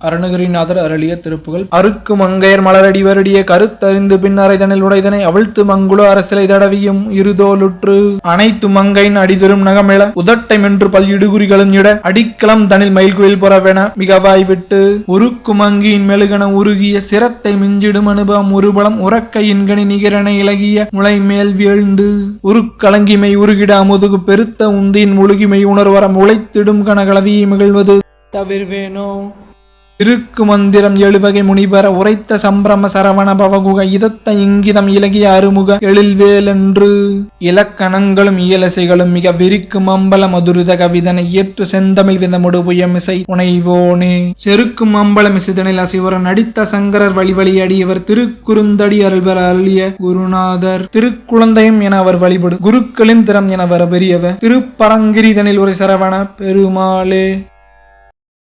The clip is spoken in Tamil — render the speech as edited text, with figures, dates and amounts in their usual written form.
அருணகிரிநாதர் அருளிய திருப்புகள். அருக்கு மங்கையர் மலரடி வருடிய கருத்தறிந்து பின்னரைதனில் உடைதனை அவிழ்த்து மங்குள அரசிலை தடவியும் இருதோலுற்று அனைத்து மங்கையின் அடிதரும் நகமிள உதட்டை மென்று பல் இடுகுறிகளும் இட அடிக்களம் தனில் மயில்குயில் புறவென மிகவாய் விட்டு உருக்கு மங்கியின் மெழுகன உருகிய சிரத்தை மிஞ்சிடும் அனுபவம் உருபலம் உறக்க இன்கனி நிகரன இலகிய முளை மேல் வீழ்ந்து உருக்கலங்கிமை உருகிட அமுதுகு பெருத்த உந்தியின் முழுகிமை உணர்வரம் உழைத்திடும் கனகளவி மிகழ்வது தவிர்வேனோ. இருக்கு மந்திரம் எழுவகை முனிபர உரைத்த சம்பிரம சரவண பவகுக இதத்த இங்கிதம் இலகிய அருமுக எழில்வேலென்று இலக்கணங்களும் இயலசைகளும் மிக விரிக்கும் அம்பல மதுரித கவிதனை ஏற்று செந்தமிழ் விதமுடு புயமிசை உணைவோனே. செருக்கும் அம்பலம் இசைதனில் அசிவர நடித்த சங்கரர் வழிவழி அடியவர் திருக்குறுந்தடி அருள்பெற அருளிய குருநாதர் திருக்குழந்தையும் என அவர் வழிபடு குருக்களின் திறம் என வர பெரியவர் திருப்பரங்கிரிதனில் ஒரு சரவண பெருமாளே.